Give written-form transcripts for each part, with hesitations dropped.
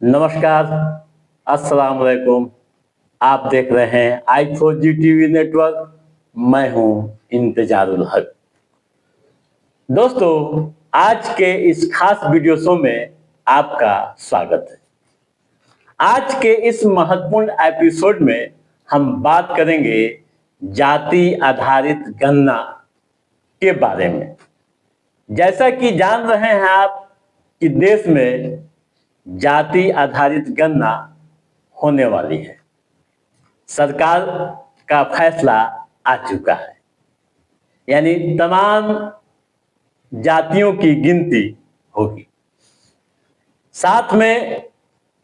नमस्कार, अस्सलाम वालेकुम। आप देख रहे हैं i4G टीवी नेटवर्क। मैं हूं इंतजारुल हक। दोस्तों, आज के इस खास वीडियो शो में आपका स्वागत है। आज के इस महत्वपूर्ण एपिसोड में हम बात करेंगे जाति आधारित गणना के बारे में। जैसा कि जान रहे हैं आप कि देश में जाति आधारित गणना होने वाली है। सरकार का फैसला आ चुका है, यानी तमाम जातियों की गिनती होगी। साथ में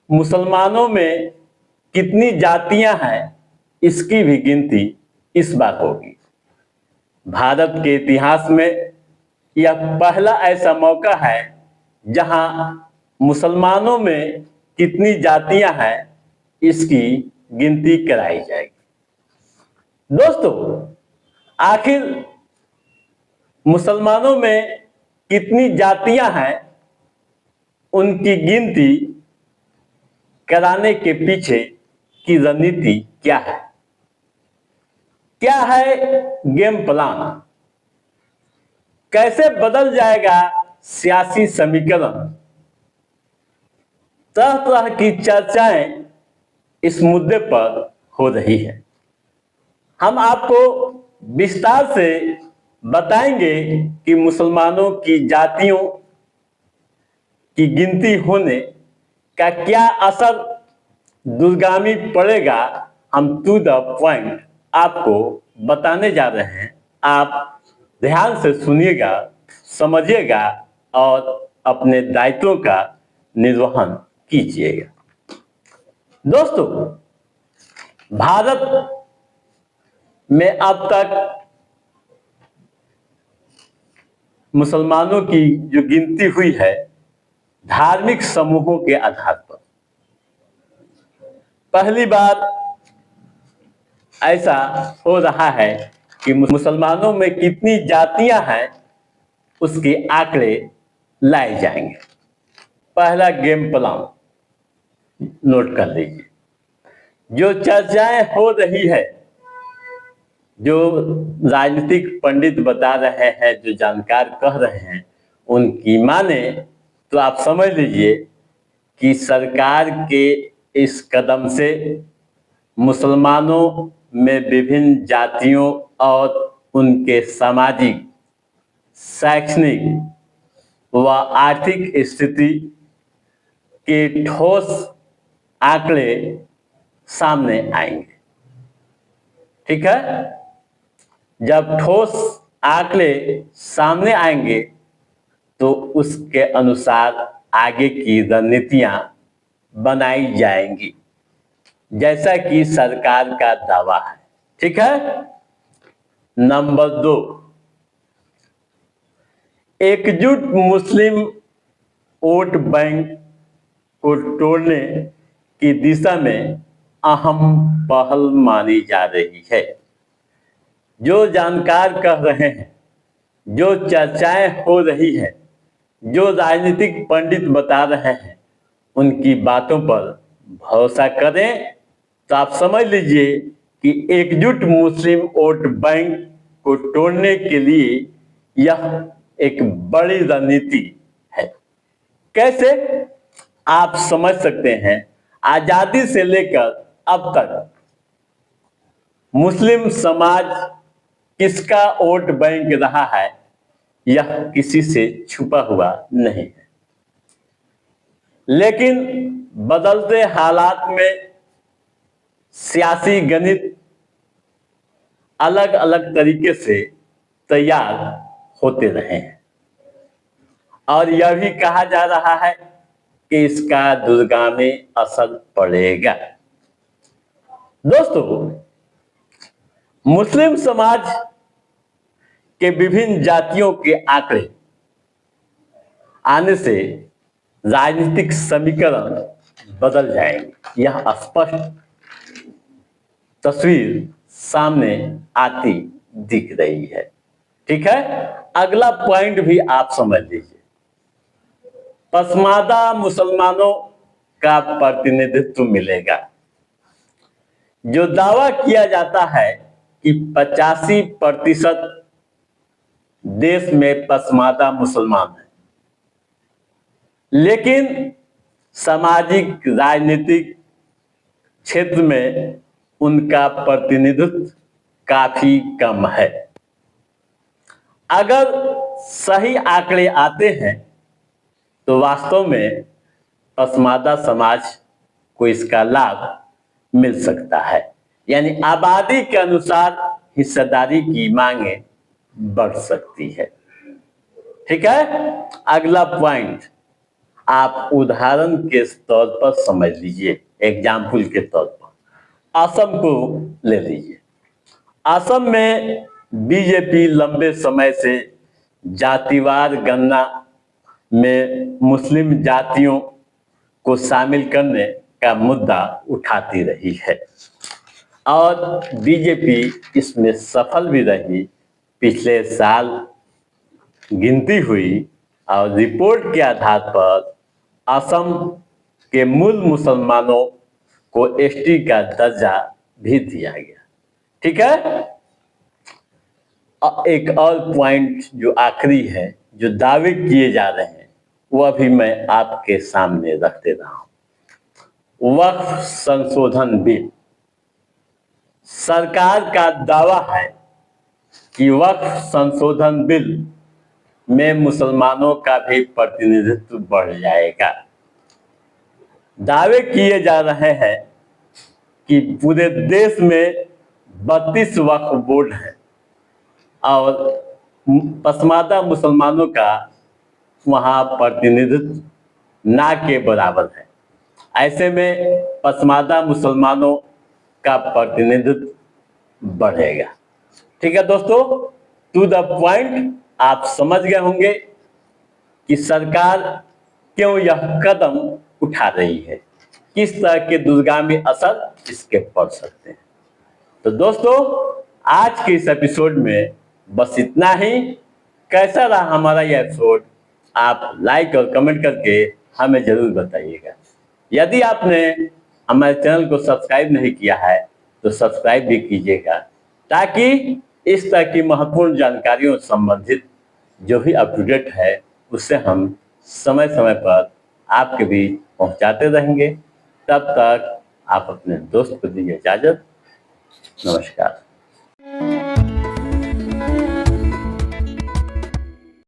मुसलमानों में कितनी जातियां हैं इसकी भी गिनती इस बार होगी। भारत के इतिहास में यह पहला ऐसा मौका है जहां मुसलमानों में कितनी जातियां हैं इसकी गिनती कराई जाएगी। दोस्तों, आखिर मुसलमानों में कितनी जातियां हैं उनकी गिनती कराने के पीछे की रणनीति क्या है? क्या है गेम प्लान? कैसे बदल जाएगा सियासी समीकरण? तरह तरह की चर्चाएं इस मुद्दे पर हो रही है। हम आपको विस्तार से बताएंगे कि मुसलमानों की जातियों की गिनती होने का क्या असर दूरगामी पड़ेगा। हम टू द पॉइंट आपको बताने जा रहे हैं। आप ध्यान से सुनिएगा, समझिएगा और अपने दायित्वों का निर्वहन कीजिएगा। दोस्तों, भारत में अब तक मुसलमानों की जो गिनती हुई है धार्मिक समूहों के आधार पर, पहली बार ऐसा हो रहा है कि मुसलमानों में कितनी जातियां हैं उसके आंकड़े लाए जाएंगे। पहला गेम प्लान नोट कर लीजिए। जो चर्चाएं हो रही है, जो राजनीतिक पंडित बता रहे हैं, जो जानकार कह रहे हैं, उनकी माने तो आप समझ लीजिए कि सरकार के इस कदम से मुसलमानों में विभिन्न जातियों और उनके सामाजिक, शैक्षणिक व आर्थिक स्थिति के ठोस आंकड़े सामने आएंगे। ठीक है? जब ठोस आंकड़े सामने आएंगे तो उसके अनुसार आगे की रणनीतियां बनाई जाएंगी, जैसा कि सरकार का दावा है। ठीक है? नंबर 2, एकजुट मुस्लिम वोट बैंक को तोड़ने की दिशा में अहम पहल मानी जा रही है। जो जानकार कह रहे हैं, जो चर्चाएं हो रही है, जो राजनीतिक पंडित बता रहे हैं, उनकी बातों पर भरोसा करें तो आप समझ लीजिए कि एकजुट मुस्लिम वोट बैंक को तोड़ने के लिए यह एक बड़ी रणनीति है। कैसे? आप समझ सकते हैं, आजादी से लेकर अब तक मुस्लिम समाज किसका वोट बैंक रहा है यह किसी से छुपा हुआ नहीं है। लेकिन बदलते हालात में सियासी गणित अलग अलग तरीके से तैयार होते रहे हैं और यह भी कहा जा रहा है कि इसका दूरगामी असर पड़ेगा। दोस्तों, मुस्लिम समाज के विभिन्न जातियों के आंकड़े आने से राजनीतिक समीकरण बदल जाएंगे। यह स्पष्ट तस्वीर सामने आती दिख रही है। ठीक है? अगला पॉइंट भी आप समझ लीजिए। पसमानदा मुसलमानों का प्रतिनिधित्व मिलेगा। जो दावा किया जाता है कि 85% देश में पसमानदा मुसलमान हैं, लेकिन सामाजिक राजनीतिक क्षेत्र में उनका प्रतिनिधित्व काफी कम है। अगर सही आंकड़े आते हैं तो वास्तव में पसमानदा समाज को इसका लाभ मिल सकता है, यानी आबादी के अनुसार हिस्सेदारी की मांगे बढ़ सकती है। ठीक है, अगला पॉइंट आप उदाहरण के तौर पर समझ लीजिए, एग्जाम्पल के तौर पर असम को ले लीजिए। असम में बीजेपी लंबे समय से जातिवार गणना में मुस्लिम जातियों को शामिल करने का मुद्दा उठाती रही है और बीजेपी इसमें सफल भी रही। पिछले साल गिनती हुई और रिपोर्ट के आधार पर असम के मूल मुसलमानों को एसटी का दर्जा भी दिया गया। ठीक है, एक और पॉइंट जो आखिरी है, जो दावे किए जा रहे हैं, वह भी मैं आपके सामने रख दे रहा हूं। वक्फ संशोधन बिल, सरकार का दावा है कि वक्फ संशोधन बिल में मुसलमानों का भी प्रतिनिधित्व बढ़ जाएगा। दावे किए जा रहे हैं कि पूरे देश में 32 वक्फ बोर्ड हैं और पसमानदा मुसलमानों का वहां प्रतिनिधित्व ना के बराबर है। ऐसे में पसमानदा मुसलमानों का प्रतिनिधित्व बढ़ेगा। ठीक है दोस्तों, टू द पॉइंट आप समझ गए होंगे कि सरकार क्यों यह कदम उठा रही है, किस तरह के दूरगामी असर इसके पड़ सकते हैं। तो दोस्तों, आज के इस एपिसोड में बस इतना ही। कैसा रहा हमारा यह एपिसोड, आप लाइक और कमेंट करके हमें जरूर बताइएगा। यदि आपने हमारे चैनल को सब्सक्राइब नहीं किया है तो सब्सक्राइब भी कीजिएगा, ताकि इस तरह की महत्वपूर्ण जानकारियों से संबंधित जो भी अपडेट है उससे हम समय समय पर आपके बीच पहुंचाते रहेंगे। तब तक आप अपने दोस्त को दीजिए इजाजत। नमस्कार।